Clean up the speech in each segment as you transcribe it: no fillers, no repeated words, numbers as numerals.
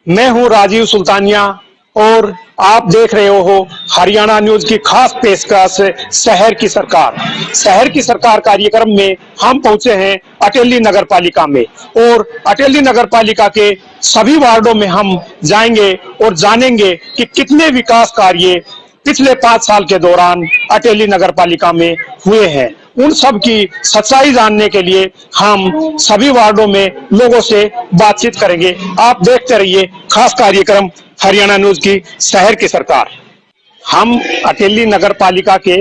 मैं हूं राजीव सुल्तानिया और आप देख रहे हो हरियाणा न्यूज की खास पेशकश शहर की सरकार। शहर की सरकार कार्यक्रम में हम पहुंचे हैं अटेली नगर पालिका में और अटेली नगर पालिका के सभी वार्डों में हम जाएंगे और जानेंगे कि कितने विकास कार्य पिछले 5 साल के दौरान अटेली नगर पालिका में हुए हैं। उन सब की सच्चाई जानने के लिए हम सभी वार्डों में लोगों से बातचीत करेंगे। आप देखते रहिए खास कार्यक्रम हरियाणा न्यूज की शहर की सरकार। हम अटेली नगर पालिका के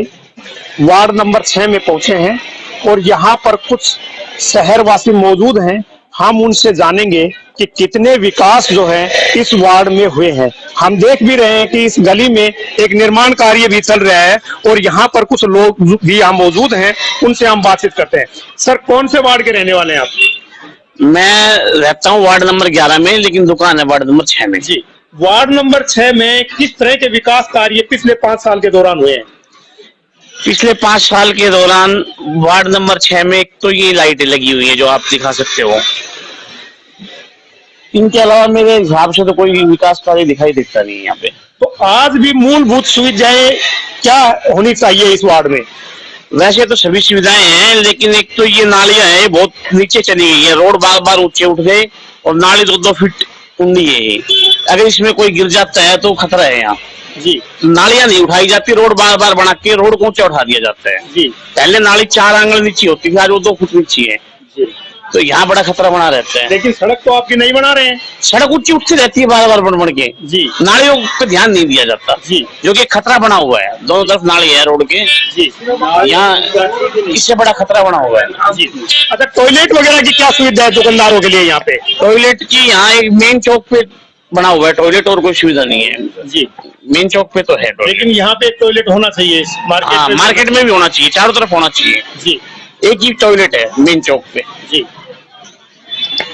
वार्ड नंबर 6 में पहुंचे हैं और यहाँ पर कुछ शहरवासी मौजूद हैं। हम उनसे जानेंगे कि कितने विकास जो है इस वार्ड में हुए हैं। हम देख भी रहे हैं कि इस गली में एक निर्माण कार्य भी चल रहा है और यहाँ पर कुछ लोग भी यहाँ मौजूद हैं, उनसे हम बातचीत करते हैं। सर, कौन से वार्ड के रहने वाले हैं आप? मैं रहता हूँ वार्ड नंबर 11 में, लेकिन दुकान है वार्ड नंबर 6 में। जी, वार्ड नंबर 6 में किस तरह के विकास कार्य पिछले 5 साल के दौरान हुए हैं? पिछले 5 साल के दौरान वार्ड नंबर 6 में एक तो ये लाइटें लगी हुई है जो आप दिखा सकते हो। इनके अलावा मेरे हिसाब से तो कोई विकास कार्य दिखाई देता नहीं है यहाँ पे। तो आज भी मूलभूत सुविधाएं क्या होनी चाहिए इस वार्ड में? वैसे तो सभी सुविधाएं हैं, लेकिन एक तो ये नालियां हैं बहुत नीचे चली गई है, रोड बार बार ऊंचे उठ गए और नाली 2-2 फीट ऊंडी है ये। अगर इसमें कोई गिर जाता है तो खतरा है यहाँ। जी, नालियां नहीं उठाई जाती, रोड बार बार बना के रोड को ऊंचा उठा दिया जाता है। जी, पहले नाली 4 आंगल नीचे होती थी, आज वो 2 फुट नीचे है। जी। तो यहाँ बड़ा खतरा बना रहता है। लेकिन सड़क तो आपकी नहीं बना रहे हैं। सड़क ऊंची उठती रहती है बार बार बन के। जी, नालियों पे ध्यान नहीं दिया जाता। जी, जो कि खतरा बना हुआ है, दोनों तरफ नाली है रोड के। जी, यहाँ इससे बड़ा खतरा बना हुआ है। जी। अच्छा, टॉयलेट वगैरह की क्या सुविधा है दुकानदारों के लिए यहाँ पे? टॉयलेट की यहाँ एक मेन चौक पे बना हुआ है टॉयलेट, और कोई सुविधा नहीं है। जी, मेन चौक पे तो है टॉयलेट। लेकिन यहाँ पे एक टॉयलेट होना चाहिए हाँ, मार्केट में भी होना चाहिए, चारों तरफ होना चाहिए। जी, एक ही टॉयलेट है मेन चौक पे। जी।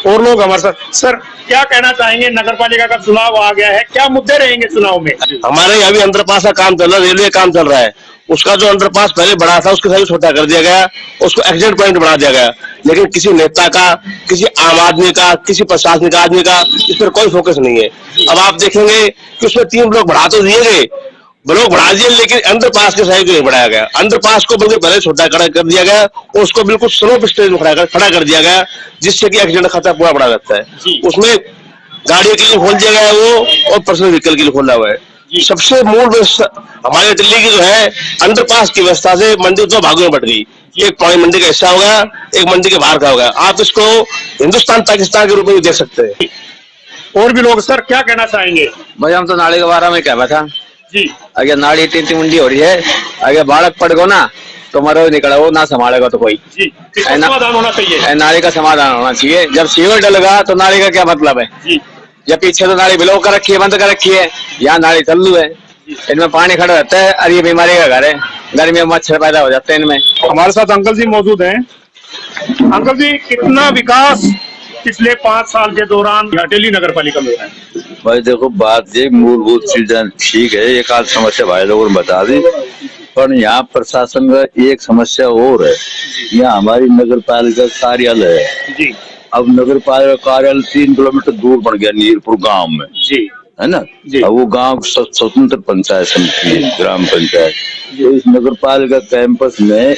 और लोग हमारे साथ। सर, क्या कहना चाहेंगे? नगर पालिका का चुनाव आ गया है, क्या मुद्दे रहेंगे चुनाव में? हमारे यहाँ भी अंडरपास का काम चल रहा है, रेलवे काम चल रहा है। उसका जो अंडरपास पहले बड़ा था उसके साथ छोटा कर दिया गया, उसको एक्सीडेंट पॉइंट बना दिया गया। लेकिन किसी नेता का, किसी आम आदमी का, किसी प्रशासनिक आदमी का इस पर कोई फोकस नहीं है। अब आप देखेंगे कि उसमें 3 ब्लॉक बढ़ा तो दिए गए, ब्लॉक बढ़ा दिए, लेकिन अंडरपास के साइड नहीं बढ़ाया गया। अंडरपास को बिल्कुल पहले छोटा कर दिया गया और उसको बिल्कुल स्लोप स्टेज में खड़ा कर दिया गया, जिससे कि एक्सीडेंट खतरा पूरा बढ़ा रहता है। उसमें गाड़ियों के लिए खोल दिया गया है वो, और पर्सनल व्हीकल के लिए खोला हुआ है। सबसे मूल हमारे दिल्ली की जो है अंडरपास की व्यवस्था से मंडी 2 भागों में बट गई। एक पौड़ी मंडी का हिस्सा हो गया, एक मंडी के बाहर का हो गया। आप इसको हिंदुस्तान पाकिस्तान के रूप में भी देख सकते हैं। और भी लोग। सर, क्या कहना चाहेंगे? भाई हम तो नाली के बारे में कह था जी, अगर नाली 3 मुंडी हो रही है, अगर बालक पड़ गो ना तो मरो निकला वो ना संभालेगा तो कोई। जी, इसका समाधान होना चाहिए। नाली का समाधान होना चाहिए। जब सीवर डलेगा तो नाली का क्या मतलब है? जी, जब पीछे तो नाली ब्लॉक कर रखी है, बंद कर रखी है, यहाँ नाली चालू है, इनमें पानी खड़ा रहता है और ये बीमारी का घर है। गर्मी में मच्छर पैदा हो जाते हैं इनमें। हमारे साथ अंकल जी मौजूद हैं। अंकल जी, कितना विकास पिछले 5 साल के दौरान अटेली नगर पालिका में हुआ है? भाई देखो, बात ये मूलभूत चीजें ठीक है, एक आध समस्या भाई लोगों ने बता दी, पर यहाँ प्रशासन का एक समस्या और है। यहाँ हमारी नगर पालिका कार्यालय है। जी, अब नगर पालिका कार्यालय 3 किलोमीटर दूर पड़ गया नीरपुर गांव में, जी, है ना। अब वो गांव स्वतंत्र पंचायत समिति है, ग्राम पंचायत। तो इस नगर पालिका कैंपस में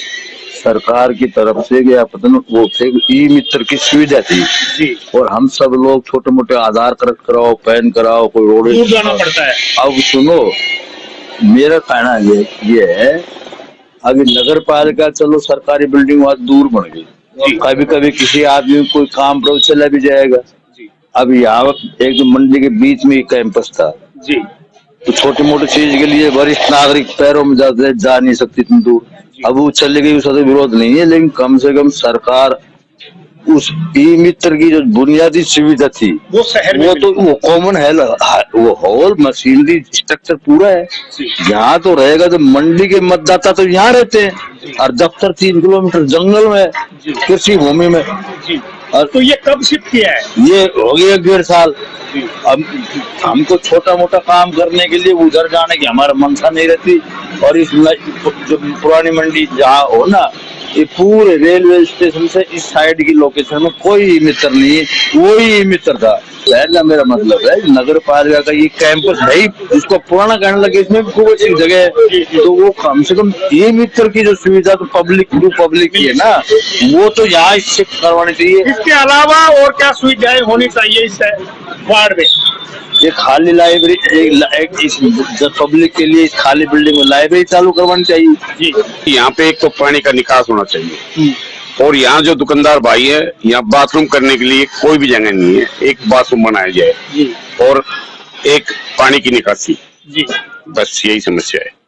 सरकार की तरफ से या पता नहीं वो थे ई मित्र की सुविधा थी। जी, और हम सब लोग छोटे मोटे आधार कार्ड कराओ, पैन कराओ, कोई रोड दूर जाना पड़ता है। अब सुनो, मेरा कहना ये है, अभी नगर पालिका चलो सरकारी बिल्डिंग वहां दूर बन गई, कभी कभी किसी आदमी को कोई काम पर चला भी जाएगा। अब यहाँ एक मंडी के बीच में कैंपस था। जी, तो छोटी मोटी चीज के लिए वरिष्ठ नागरिक पैरों में जा नहीं सकती इतनी दूर। अब वो चली गई, उसका तो विरोध नहीं है, लेकिन कम से कम सरकार उस ई मित्र की जो बुनियादी सुविधा थी वो शहर में वो तो वो कॉमन है, वो हॉल मशीनरी स्ट्रक्चर पूरा है। यहाँ तो रहेगा तो मंडी के मतदाता तो यहाँ रहते हैं और दफ्तर 3 किलोमीटर जंगल में, कृषि भूमि में। और तो ये कब शिफ्ट किया है? ये हो गया 1.5 साल। अब हमको छोटा मोटा काम करने के लिए उधर जाने की हमारा मनसा नहीं रहती, और इस जो पुरानी मंडी जहाँ हो ना, ये पूरे रेलवे स्टेशन से इस साइड की लोकेशन में कोई मित्र नहीं है, वही मित्र था। पहला मेरा मतलब है नगर पालिका का ये कैंपस है ही, जिसको पुराना कहने लगे, इसमें भी खूब अच्छी जगह है, तो वो कम से कम ये मित्र की जो सुविधा तो पब्लिक टू पब्लिक की है ना, वो तो यहाँ शिफ्ट करवानी चाहिए। इसके अलावा और क्या सुविधाएं होनी चाहिए इस वार्ड में? ये खाली लाइब्रेरी इस पब्लिक के लिए खाली बिल्डिंग में लाइब्रेरी चालू करवानी चाहिए जी। यहाँ पे एक तो पानी का निकास होना चाहिए, और यहाँ जो दुकानदार भाई है, यहाँ बाथरूम करने के लिए कोई भी जगह नहीं है, एक बाथरूम बनाया जाए और एक पानी की निकासी जी, बस यही समस्या है।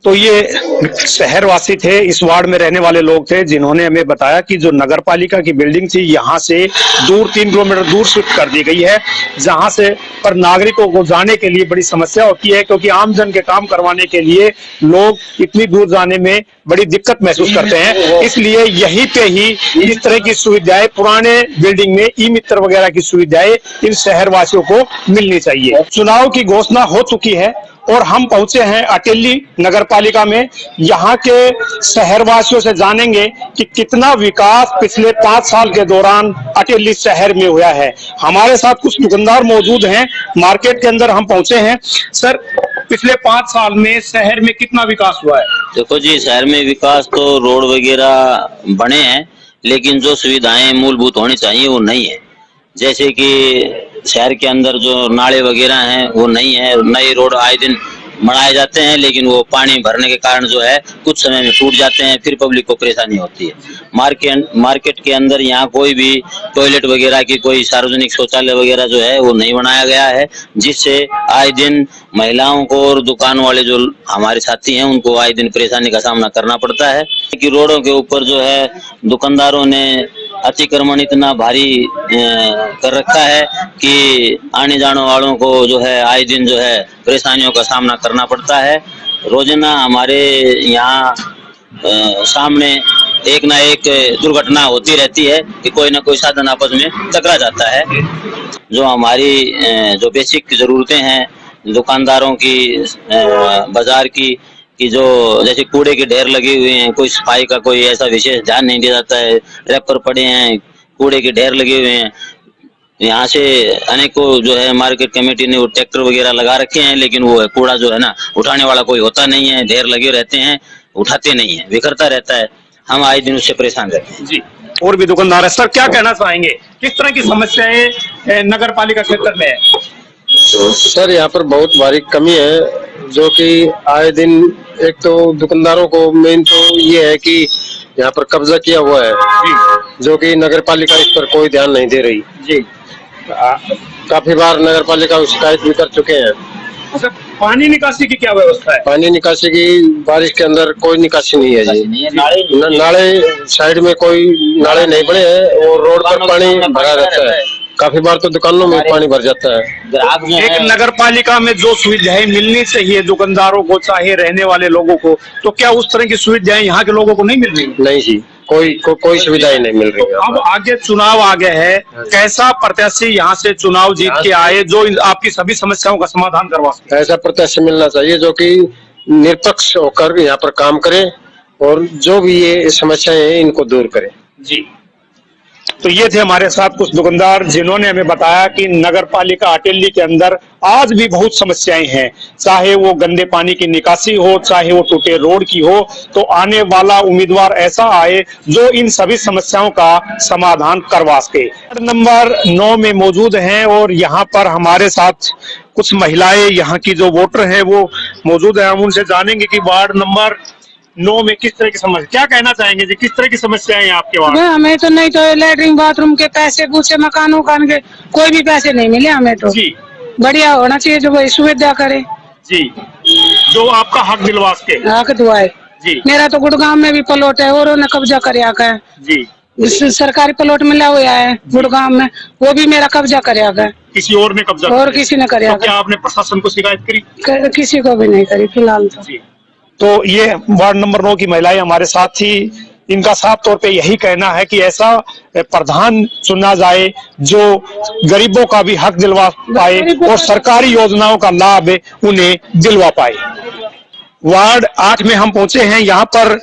तो ये शहरवासी थे, इस वार्ड में रहने वाले लोग थे, जिन्होंने हमें बताया कि जो नगर पालिका की बिल्डिंग थी यहाँ से दूर 3 किलोमीटर दूर शिफ्ट कर दी गई है, जहाँ से पर नागरिकों को जाने के लिए बड़ी समस्या होती है, क्योंकि आमजन के काम करवाने के लिए लोग इतनी दूर जाने में बड़ी दिक्कत महसूस करते हैं। इसलिए यहीं पे ही इस तरह की सुविधाएं पुराने बिल्डिंग में ई मित्र वगैरह की सुविधाएं इन शहरवासियों को मिलनी चाहिए। चुनाव की घोषणा हो चुकी है और हम पहुंचे हैं अटेली नगर पालिका में। यहाँ के शहरवासियों से जानेंगे कि कितना विकास पिछले 5 साल के दौरान अटेली शहर में हुआ है। हमारे साथ कुछ दुकानदार मौजूद हैं, मार्केट के अंदर हम पहुंचे हैं। सर, पिछले 5 साल में शहर में कितना विकास हुआ है? देखो जी, शहर में विकास तो रोड वगैरह बने हैं, लेकिन जो सुविधाएं मूलभूत होनी चाहिए वो नहीं है। जैसे कि शहर के अंदर जो नाले वगैरह हैं वो नहीं है, नए रोड आए दिन बनाए जाते हैं, लेकिन वो पानी भरने के कारण जो है कुछ समय में टूट जाते हैं, फिर पब्लिक को परेशानी होती है। मार्केट के अंदर यहाँ कोई भी टॉयलेट वगैरह की कोई सार्वजनिक शौचालय वगैरह जो है वो नहीं बनाया गया है, जिससे आए दिन महिलाओं को और दुकान वाले जो हमारे साथी हैं उनको आए दिन परेशानी का सामना करना पड़ता है। कि रोडों के ऊपर जो है दुकानदारों ने अतिक्रमण इतना भारी कर रखा है कि आने जाने वालों को जो है आए दिन जो है परेशानियों का सामना करना पड़ता है। रोजाना हमारे यहाँ सामने एक ना एक दुर्घटना होती रहती है कि कोई ना कोई साधन आपस में टकरा जाता है। जो हमारी जो बेसिक जरूरतें हैं दुकानदारों की, बाजार की, कि जो जैसे कूड़े के ढेर लगे हुए हैं, कोई सफाई का कोई ऐसा विशेष ध्यान नहीं दिया जाता है, रैपर पड़े हैं, कूड़े के ढेर लगे हुए हैं। यहाँ से अनेकों जो है मार्केट कमेटी ने वो ट्रैक्टर वगैरह लगा रखे हैं, लेकिन वो कूड़ा जो है ना उठाने वाला कोई होता नहीं है, ढेर लगे रहते हैं, उठाते नहीं है, बिखरता रहता है। हम आए दिन उससे परेशान रहते हैं जी। और भी दुकानदार है, सर क्या कहना चाहेंगे, किस तरह की समस्याएं नगर पालिका क्षेत्र में है? सर यहाँ पर बहुत भारी कमी है, जो कि आए दिन एक तो दुकानदारों को मेन तो ये है कि यहाँ पर कब्जा किया हुआ है, जो कि नगर पालिका इस पर कोई ध्यान नहीं दे रही जी। काफी बार नगर पालिका शिकायत भी कर चुके हैं। अच्छा, पानी निकासी की क्या व्यवस्था है? पानी निकासी की बारिश के अंदर कोई निकासी नहीं है जी। नाले साइड में कोई नाले नहीं बने हैं और रोड पर पानी भरा रहता है, काफी बार तो दुकानों में पानी भर जाता है। एक नगर पालिका में जो सुविधाएं मिलनी चाहिए दुकानदारों को, चाहे रहने वाले लोगों को, तो क्या उस तरह की सुविधाएं यहाँ के लोगों को नहीं मिल रही? नहीं जी, कोई सुविधाएं नहीं मिल रही। अब आगे चुनाव आ गए है, कैसा प्रत्याशी यहाँ से चुनाव जीत के आए जो आपकी सभी समस्याओं का समाधान करवा सके? ऐसा प्रत्याशी मिलना चाहिए जो कि निरपक्ष होकर यहाँ पर काम करे और जो भी ये समस्याएं हैं इनको दूर करे जी। तो ये थे हमारे साथ कुछ दुकानदार जिन्होंने हमें बताया कि नगर पालिका अटेली के अंदर आज भी बहुत समस्याएं हैं, चाहे वो गंदे पानी की निकासी हो, चाहे वो टूटे रोड की हो। तो आने वाला उम्मीदवार ऐसा आए जो इन सभी समस्याओं का समाधान करवा सके। वार्ड नंबर 9 में मौजूद हैं और यहाँ पर हमारे साथ कुछ महिलाएं यहाँ की जो वोटर हैं वो मौजूद है। हम उनसे जानेंगे कि वार्ड नंबर 9 में किस तरह की समस्या, क्या कहना चाहेंगे जी, किस तरह की समस्याएं हैं आपके वहाँ? हमें तो नहीं तो लेटरिन बाथरूम के पैसे पूछे, मकान उकान के कोई भी पैसे नहीं मिले हमें तो जी। बढ़िया होना चाहिए जो वही सुविधा करे जी, जो आपका हक दिलवा के हक दुआए जी। मेरा तो गुड़गांव में भी प्लॉट है और उन्हें कब्जा कर जी, सरकारी प्लॉट मिला हुआ है गुड़गांव में, वो भी मेरा कब्जा कर किसी और ने कब्जा और किसी ने कर। तो क्या आपने प्रशासन को शिकायत करी? किसी को भी नहीं करी फिलहाल तो ये वार्ड नंबर 9 की महिलाएं हमारे साथ थी। इनका साफ तौर पे यही कहना है कि ऐसा प्रधान चुना जाए जो गरीबों का भी हक दिलवा पाए और सरकारी योजनाओं का लाभ उन्हें दिलवा पाए। वार्ड 8 में हम पहुंचे हैं। यहाँ पर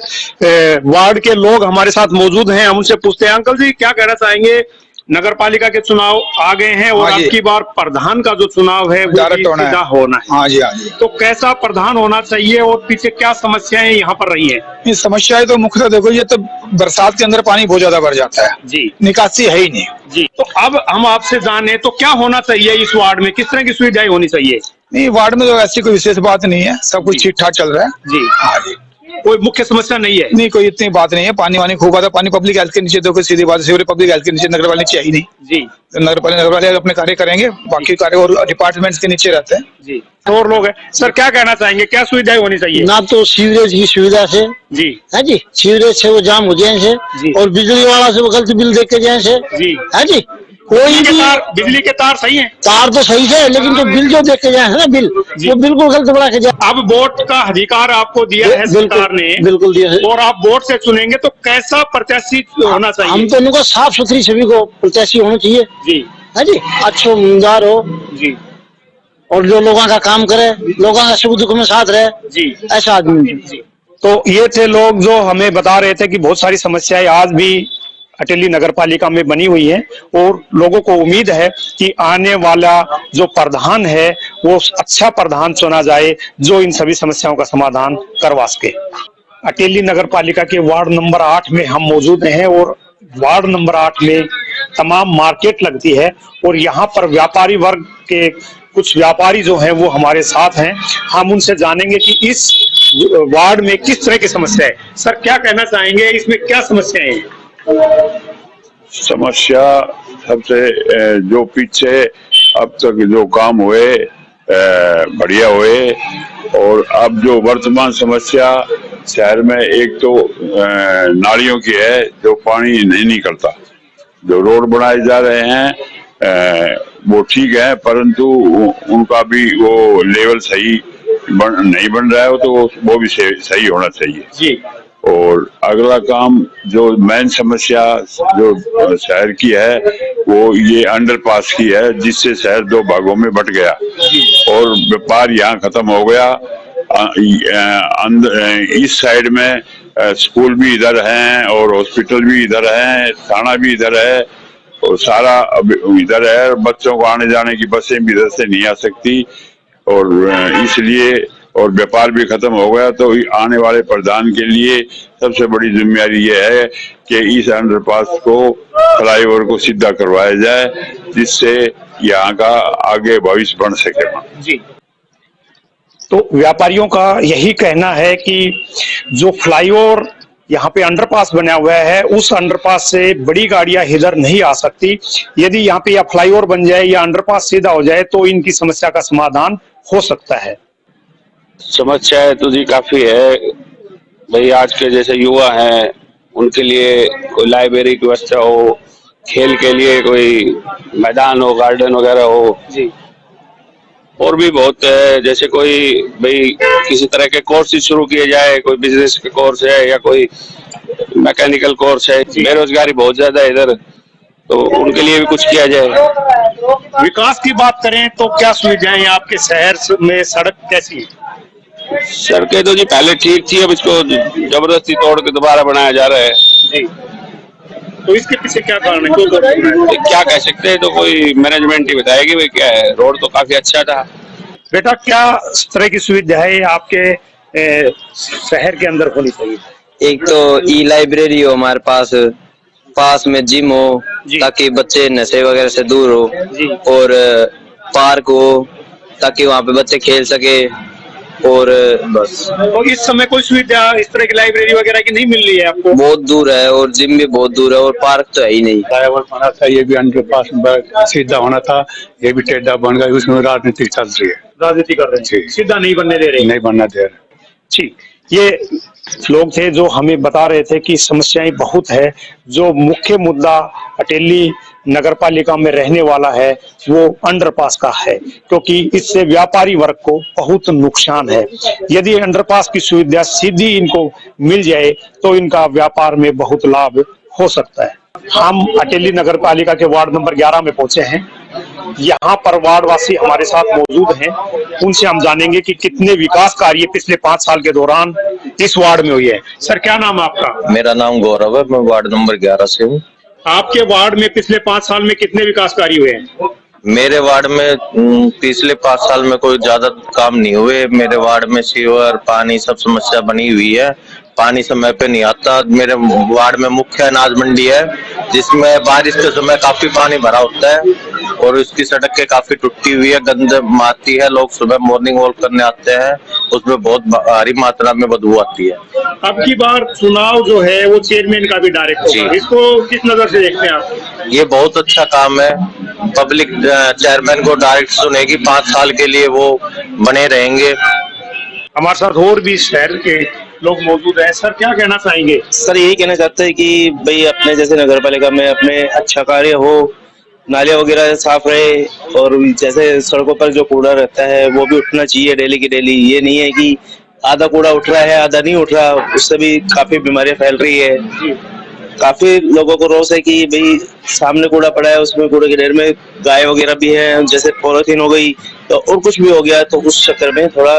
वार्ड के लोग हमारे साथ मौजूद हैं, हम उनसे पूछते हैं। अंकल जी, क्या कहना चाहेंगे? नगर पालिका के चुनाव आ गए हैं और हाँ जी। आपकी बार प्रधान का जो चुनाव है वो डायरेक्ट होना है। सीधा होना है। हाँ जी, हाँ जी। तो कैसा प्रधान होना चाहिए और पीछे क्या समस्याएं यहाँ पर रही हैं? ये समस्याएं तो मुख्यतः देखो, ये तो बरसात के अंदर पानी बहुत ज्यादा भर जाता है जी निकासी है ही नहीं। जी। तो अब हम आपसे जाने तो क्या होना चाहिए इस वार्ड में, किस तरह की सुविधाएं होनी चाहिए? नहीं, वार्ड में तो ऐसी कोई विशेष बात नहीं है, सब कुछ ठीक ठाक चल रहा है। जी हाँ जी, कोई मुख्य समस्या नहीं है? नहीं कोई इतनी बात नहीं है। पानी वानी खूब आता, पानी पब्लिक हेल्थ के नीचे, देखो सीधी बात है, पब्लिक हेल्थ के नीचे नगर वाले नीचे ही नहीं। जी नगर वाले अपने कार्य करेंगे, बाकी कार्य और डिपार्टमेंट्स के नीचे रहते हैं। जी। और लोग हैं सर, क्या कहना चाहेंगे, क्या सुविधाएं होनी चाहिए? ना तो सीवरेज की सुविधा से जी है जी, सीवरेज से वो जाम हो जाए जी। से, और बिजली वाला से वो गलत बिल देख के जाए से जी। है जी। कोई भी बिजली के तार सही हैं? तार तो सही है, लेकिन जो बिल जो देख के जाए है ना, बिल वो बिल्कुल गलत बढ़ा के जाए। अब वोट का अधिकार आपको दिया है सरकार ने, बिल्कुल दिया है, और आप वोट से चुनेंगे तो कैसा प्रत्याशी होना चाहिए? हम तो उनको साफ सुथरी सभी को प्रत्याशी होना चाहिए जी है जी, अच्छो ईमानदार हो जी, और जो लोगों का काम करे, लोगों का सुख दुख में साथ रहे, जी, ऐसा आदमी। जी। तो ये थे लोग जो हमें बता रहे थे कि बहुत सारी समस्याएं आज भी अटेली नगर पालिका में बनी हुई है, और लोगों को उम्मीद है कि आने वाला जो प्रधान है वो अच्छा प्रधान चुना जाए जो इन सभी समस्याओं का समाधान करवा सके। अटेली नगर पालिका के वार्ड नंबर 8 में हम मौजूद हैं, और वार्ड नंबर 8 में तमाम मार्केट लगती है, और यहाँ पर व्यापारी वर्ग के कुछ व्यापारी जो हैं वो हमारे साथ हैं। हम उनसे जानेंगे कि इस वार्ड में किस तरह की समस्या है। सर, क्या कहना चाहेंगे, इसमें क्या समस्याएं हैं? समस्या सबसे जो पीछे अब तक जो काम हुए बढ़िया हुए, और अब जो वर्तमान समस्या शहर में एक तो नालियों की है, जो पानी नहीं निकलता। जो रोड बनाए जा रहे हैं वो ठीक है, परंतु उनका भी वो लेवल सही नहीं बन रहा है, तो वो भी सही होना चाहिए जी। और अगला काम जो मेन समस्या जो शहर की है वो ये अंडरपास की है, जिससे शहर दो भागों में बट गया और व्यापार यहाँ खत्म हो गया। इस साइड में स्कूल भी इधर हैं और हॉस्पिटल भी इधर हैं, थाना भी इधर है और सारा इधर है। बच्चों को आने जाने की बसें भी इधर से नहीं आ सकती, और इसलिए और व्यापार भी खत्म हो गया। तो आने वाले प्रधान के लिए सबसे बड़ी जिम्मेदारी ये है कि इस अंडरपास को, फ्लाईओवर को सीधा करवाया जाए, जिससे यहाँ का आगे भविष्य बन सके। जी। तो व्यापारियों का यही कहना है कि जो फ्लाईओवर यहाँ पे अंडरपास बना हुआ है, उस अंडरपास से बड़ी गाड़ियां इधर नहीं आ सकती। यदि यहाँ पे या फ्लाईओवर बन जाए या अंडरपास सीधा हो जाए तो इनकी समस्या का समाधान हो सकता है। समस्याएं तो जी काफी है भाई। आज के जैसे युवा हैं उनके लिए कोई लाइब्रेरी की व्यवस्था हो, खेल के लिए कोई मैदान हो, गार्डन वगैरह हो जी। और भी बहुत है, जैसे कोई भाई किसी तरह के कोर्स शुरू किए जाए, कोई बिजनेस के कोर्स है या कोई मैकेनिकल कोर्स है। बेरोजगारी बहुत ज्यादा है इधर, तो उनके लिए भी कुछ किया जाए। विकास की बात करें तो क्या सुविधाएं आपके शहर में? सड़क कैसी है? सड़कें तो जी पहले ठीक थी, अब इसको जबरदस्ती तोड़ के दोबारा बनाया जा रहा है जी। तो इसके पीछे क्या कारण है? क्या कह सकते हैं, तो कोई मैनेजमेंट ही बताएगी भाई क्या है। रोड तो काफी अच्छा था। बेटा, क्या तरह की सुविधाएं आपके शहर के अंदर होनी चाहिए? एक तो ई लाइब्रेरी हो हमारे पास में जिम हो ताकि बच्चे नशे वगैरह से दूर हो, और पार्क हो ताकि वहाँ पे बच्चे खेल सके, और बस। तो इस समय कोई सुविधा इस तरह की लाइब्रेरी वगैरह की नहीं मिल रही है आपको? बहुत दूर है, और जिम भी बहुत दूर है, और पार्क तो है ही नहीं। फ्लाईओवर बना था, ये भी अंडरपास सीधा होना था, ये भी टेढ़ा बन गया। उसमें राजनीति चल रही है, राजनीति कर रहे हैं, सीधा नहीं बनने दे रहे। नहीं बनना दे रहे। ठीक, ये लोग थे जो हमें बता रहे थे कि समस्याएं बहुत है। जो मुख्य मुद्दा अटेली नगर पालिका में रहने वाला है वो अंडरपास का है, क्योंकि इससे व्यापारी वर्ग को बहुत नुकसान है। यदि अंडरपास की सुविधा सीधी इनको मिल जाए तो इनका व्यापार में बहुत लाभ हो सकता है। हम अटेली नगर पालिका के वार्ड नंबर 11 में पहुंचे हैं। यहाँ पर वार्डवासी हमारे साथ मौजूद हैं, उनसे हम जानेंगे कि कितने विकास कार्य पिछले 5 साल के दौरान इस वार्ड में हुए हैं। सर, क्या नाम है आपका? मेरा नाम गौरव है, मैं वार्ड नंबर 11 से हूँ। आपके वार्ड में पिछले 5 साल में कितने विकास कार्य हुए हैं? मेरे वार्ड में पिछले 5 साल में कोई ज्यादा काम नहीं हुए। मेरे वार्ड में सीवर, पानी, सब समस्या बनी हुई है। पानी समय पे नहीं आता। मेरे वार्ड में मुख्य अनाज मंडी है, जिसमें बारिश के समय काफी पानी भरा होता है और उसकी सड़कें काफी टूटी हुई है, गंद आती है। लोग सुबह मॉर्निंग वॉक करने आते हैं, उसमें बहुत भारी मात्रा में बदबू आती है। अब की बार चुनाव जो है वो चेयरमैन का भी डायरेक्ट होगा, इसको किस नजर से देखते हैं आप? ये बहुत अच्छा काम है। पब्लिक चेयरमैन को डायरेक्ट सुनेगी, 5 साल के लिए वो बने रहेंगे। हमारे साथ और भी शहर के लोग मौजूद हैं। सर, क्या कहना चाहेंगे? सर, यही कहना चाहते हैं कि भाई अपने जैसे नगर पालिका में अपने अच्छा कार्य हो, नालियां वगैरह साफ रहे और जैसे सड़कों पर जो कूड़ा रहता है वो भी उठना चाहिए डेली की डेली। ये नहीं है कि आधा कूड़ा उठ रहा है आधा नहीं उठ रहा, उससे भी काफी बीमारियां फैल रही है। काफी लोगों को रोष है कि भाई सामने कूड़ा पड़ा है, उसमें कूड़े के ढेर में गाय वगैरह भी है, जैसे पॉलिथीन हो गई तो और कुछ भी हो गया तो उस चक्कर में थोड़ा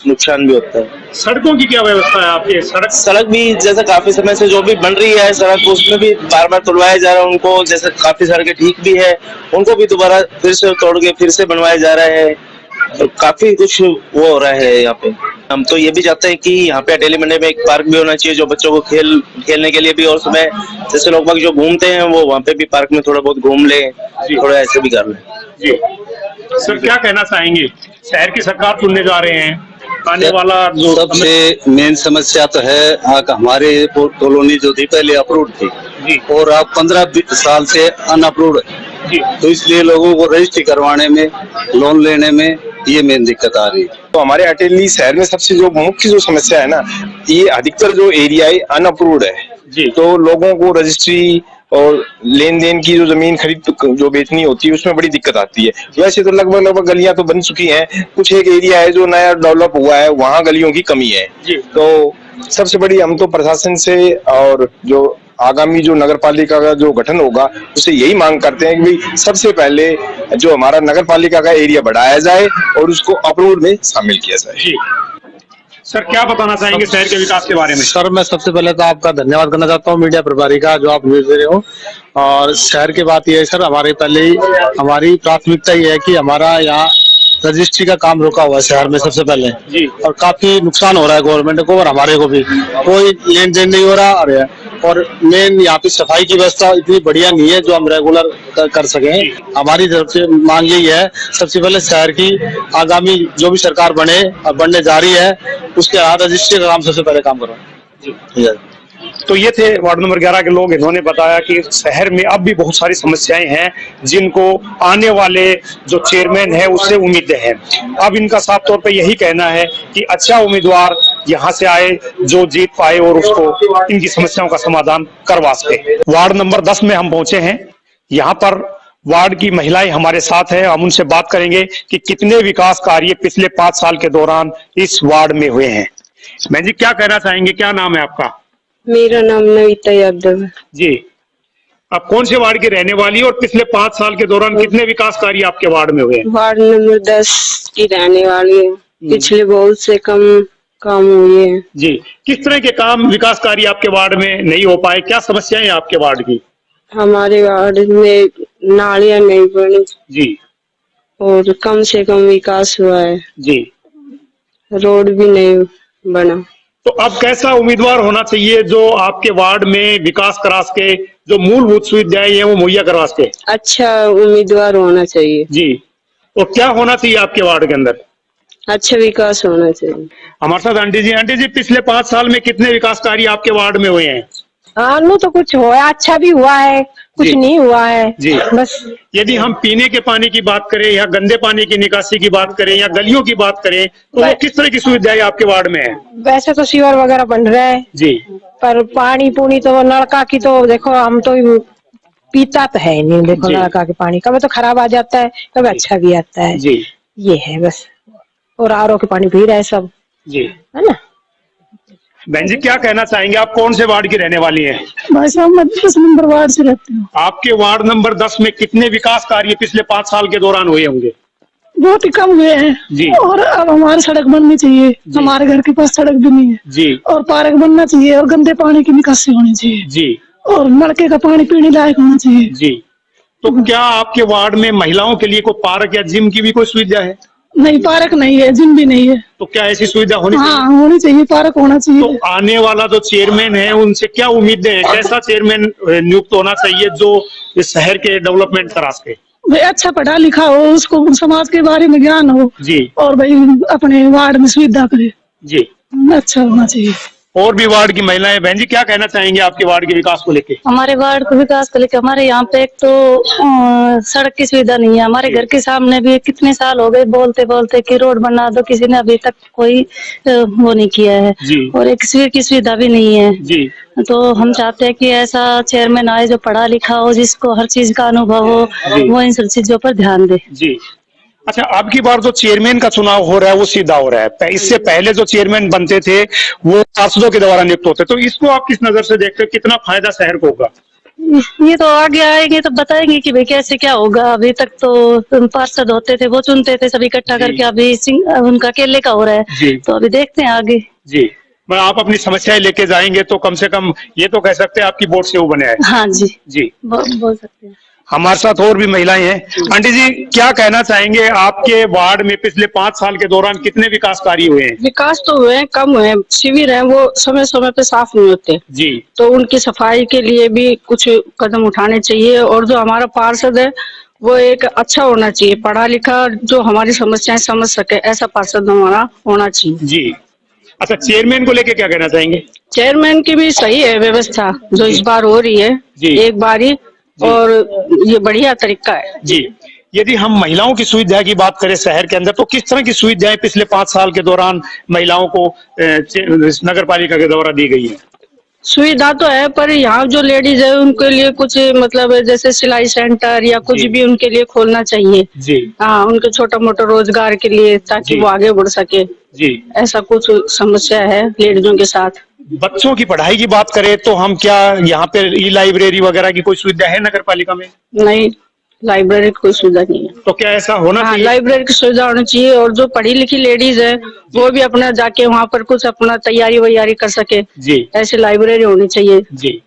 नुकसान भी होता है। सड़कों की क्या व्यवस्था है आपके? सड़क भी जैसे काफी समय से जो भी बन रही है सड़क, उसमें भी बार बार तोड़वाया जा रहा है उनको। जैसे काफी सड़कें ठीक भी है, उनको भी दोबारा फिर से तोड़ के फिर से बनवाया जा रहा है। तो काफी कुछ वो हो रहा है यहाँ पे। हम तो ये भी चाहते हैं कि यहाँ पे अटेली मंडी में एक पार्क भी होना चाहिए, जो बच्चों को खेलने के लिए भी, और सुबह जैसे लोग बाग जो घूमते हैं वो वहाँ पे भी पार्क में थोड़ा बहुत घूम ले, थोड़ा ऐसे भी कर ले। जी सर, क्या कहना चाहेंगे? शहर की सरकार चुनने जा रहे हैं, आने वाला जो सबसे मेन समस्या तो है हमारे कॉलोनी जो थी पहले अप्रूव्ड थी और अब 15 साल से अनअप्रूव्ड है, तो इसलिए लोगों को रजिस्ट्री करवाने में, लोन लेने में ये मेन दिक्कत आ रही है। तो हमारे अटेली शहर में सबसे जो मुख्य जो समस्या है ना, ये अधिकतर जो एरिया है अनअप्रूव्ड है। तो लोगों को रजिस्ट्री और लेन देन की जो जमीन खरीद जो बेचनी होती है उसमें बड़ी दिक्कत आती है। वैसे तो लगभग गलियां तो बन चुकी हैं, कुछ एक एरिया है जो नया डेवलप हुआ है, वहाँ गलियों की कमी है। तो सबसे बड़ी हम तो प्रशासन से और जो आगामी जो नगर पालिका का जो गठन होगा उससे यही मांग करते हैं कि भाई सबसे पहले जो हमारा नगर पालिका का एरिया बढ़ाया जाए और उसको अप्रूव में शामिल किया जाए। सर, क्या बताना चाहेंगे शहर के विकास के बारे में? सर, मैं सबसे पहले तो आपका धन्यवाद करना चाहता हूँ मीडिया प्रभारी का, जो आप न्यूज दे रहे हो। और शहर की बात यह है सर, हमारी प्राथमिकता ये है कि हमारा यहाँ रजिस्ट्री का काम रुका हुआ है शहर में सबसे पहले जी, और काफी नुकसान हो रहा है गवर्नमेंट को और हमारे को भी, कोई लेन देन नहीं हो रहा। और मेन यहाँ पे सफाई की व्यवस्था इतनी बढ़िया नहीं है जो हम रेगुलर कर सकें। हमारी तरफ से मांग यही है, सबसे पहले शहर की आगामी जो भी सरकार बने और बनने जा रही है उसके यहाँ रजिस्ट्री का काम सबसे पहले काम करवाएं। तो ये थे वार्ड नंबर 11 के लोग। इन्होंने बताया कि शहर में अब भी बहुत सारी समस्याएं हैं जिनको आने वाले जो चेयरमैन है उससे उम्मीदें हैं। अब इनका साफ तौर पे यही कहना है कि अच्छा उम्मीदवार यहाँ से आए जो जीत पाए और उसको इनकी समस्याओं का समाधान करवा सके। वार्ड नंबर 10 में हम पहुंचे हैं। यहाँ पर वार्ड की महिलाएं हमारे साथ हैं। हम उनसे बात करेंगे कि कितने विकास कार्य पिछले 5 साल के दौरान इस वार्ड में हुए हैं। मैं जी, क्या कहना चाहेंगे? क्या नाम है आपका? मेरा नाम नविता यादव है जी। आप कौन से वार्ड की रहने वाली और पिछले 5 साल के दौरान कितने विकास कार्य आपके वार्ड में हुए? वार्ड नंबर 10 की रहने वाली है। पिछले बहुत से कम काम हुए हैं जी। किस तरह के काम विकास कार्य आपके वार्ड में नहीं हो पाए? क्या समस्याएं हैं आपके वार्ड की? हमारे वार्ड में नालियां नहीं बनी जी, और कम से कम विकास हुआ है जी। रोड भी नहीं बना। तो अब कैसा उम्मीदवार होना चाहिए जो आपके वार्ड में विकास करा सके, जो मूलभूत सुविधाएं हैं वो मुहैया करवा सके? अच्छा उम्मीदवार होना चाहिए जी। और क्या होना चाहिए आपके वार्ड के अंदर? अच्छा विकास होना चाहिए। हमारे साथ आंटी जी। आंटी जी, पिछले 5 साल में कितने विकास कार्य आपके वार्ड में हुए हैं? हाँ, नो तो कुछ हुआ, अच्छा भी हुआ है, कुछ नहीं हुआ है जी। बस यदि हम पीने के पानी की बात करें या गंदे पानी की निकासी की बात करें या गलियों की बात करें तो वो किस तरह की सुविधाएं आपके वार्ड में है? वैसे तो सीवर वगैरह बन रहा है जी, पर पानी पूनी तो नलका की तो देखो हम तो पीता तो है नहीं। देखो नलका के पानी कभी तो खराब आ जाता है, कभी अच्छा भी आता है जी। ये है बस। और आरओ के पानी पी रहे हैं सब जी, है ना। बहन जी क्या कहना चाहेंगे, आप कौन से वार्ड की रहने वाली हैं? भाई साहब मैं 10 नंबर वार्ड से रहती हूँ। आपके वार्ड नंबर 10 में कितने विकास कार्य पिछले 5 साल के दौरान हुए होंगे? बहुत ही कम हुए हैं जी। और अब हमारी सड़क बननी चाहिए, हमारे घर के पास सड़क भी नहीं है जी। और पार्क बनना चाहिए और गंदे पानी की निकासी होनी चाहिए जी। और नलके का पानी पीने लायक होना चाहिए जी। तो क्या आपके वार्ड में महिलाओं के लिए कोई पार्क या जिम की भी कोई सुविधा है? नहीं, पार्क नहीं है, जिम भी नहीं है। तो क्या ऐसी सुविधा होनी चाहिए? हाँ होनी चाहिए, पार्क होना चाहिए। तो आने वाला जो चेयरमैन है उनसे क्या उम्मीदें हैं, कैसा चेयरमैन नियुक्त होना चाहिए जो इस शहर के डेवलपमेंट करा सके? भाई अच्छा पढ़ा लिखा हो, उसको समाज के बारे में ज्ञान हो जी। और भाई अपने वार्ड में सुविधा करे जी, अच्छा होना चाहिए। और भी वार्ड की महिलाएं, बहन जी क्या कहना चाहेंगे आपके वार्ड के विकास को लेके? हमारे वार्ड को विकास को लेकर हमारे यहाँ पे एक तो सड़क की सुविधा नहीं है। हमारे घर के सामने भी कितने साल हो गए बोलते बोलते कि रोड बना दो, किसी ने अभी तक कोई वो नहीं किया है जी। और एक सीवर की सुविधा भी नहीं है जी। तो हम चाहते हैं कि ऐसा चेयरमैन आए जो पढ़ा लिखा हो, जिसको हर चीज का अनुभव हो, वो इन सब चीजों पर ध्यान दे। जी। अच्छा, अब की बार जो चेयरमैन का चुनाव हो रहा है वो सीधा हो रहा है, इससे पहले जो चेयरमैन बनते थे वो पार्षदों के द्वारा नियुक्त होते, तो इसको आप किस नजर से देखते हैं, कितना फायदा शहर को होगा? ये तो आगे आएंगे तो बताएंगे कि भाई कैसे क्या होगा। अभी तक तो पार्षद होते थे, वो चुनते थे सब इकट्ठा करके, अभी उनका अकेले का हो रहा है तो अभी देखते हैं आगे। जी, मैं आप अपनी समस्याएं लेके जाएंगे तो कम से कम ये तो कह सकते हैं आपकी वोट से वो बने हैं। हाँ जी जी बोल सकते हैं। हमारे साथ और भी महिलाएं हैं। आंटी जी क्या कहना चाहेंगे, आपके वार्ड में पिछले 5 साल के दौरान कितने विकास कार्य हुए हैं? विकास तो हुए हैं, कम हुए हैं। शिविर है वो समय समय पे साफ नहीं होते जी, तो उनकी सफाई के लिए भी कुछ कदम उठाने चाहिए और जो हमारा पार्षद है वो एक अच्छा होना चाहिए, पढ़ा लिखा, जो हमारी समस्याएं समझ सके, ऐसा पार्षद हमारा होना चाहिए। जी। अच्छा, चेयरमैन को लेके क्या कहना चाहेंगे? चेयरमैन की भी सही है व्यवस्था जो इस बार हो रही है, एक बारी और ये बढ़िया तरीका है जी। यदि हम महिलाओं की सुविधा की बात करें शहर के अंदर, तो किस तरह की सुविधाएं पिछले 5 साल के दौरान महिलाओं को नगर पालिका के द्वारा दी गई है? सुविधा तो है, पर यहाँ जो लेडीज है उनके लिए कुछ मतलब जैसे सिलाई सेंटर या कुछ भी उनके लिए खोलना चाहिए जी। हाँ, उनके छोटा मोटा रोजगार के लिए, ताकि वो आगे बढ़ सके जी। ऐसा कुछ समस्या है लेडीजों के साथ। बच्चों की पढ़ाई की बात करें तो हम क्या यहाँ पे ई लाइब्रेरी वगैरह की कोई सुविधा है नगर पालिका में? नहीं, लाइब्रेरी की कोई सुविधा नहीं है। तो क्या ऐसा होना चाहिए? लाइब्रेरी की सुविधा होनी चाहिए और जो पढ़ी लिखी लेडीज है वो भी अपना जाके वहाँ पर कुछ अपना तैयारी वैयारी कर सके जी, ऐसी लाइब्रेरी होनी चाहिए जी।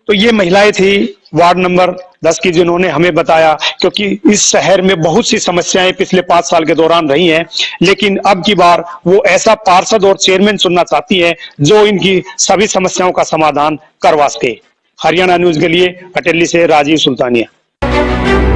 तो ये महिलाएं थी वार्ड नंबर 10 की जिन्होंने हमें बताया, क्योंकि इस शहर में बहुत सी समस्याएं पिछले 5 साल के दौरान रही हैं, लेकिन अब की बार वो ऐसा पार्षद और चेयरमैन चुनना चाहती हैं जो इनकी सभी समस्याओं का समाधान करवा सके। हरियाणा न्यूज के लिए अटेली से राजीव सुल्तानिया।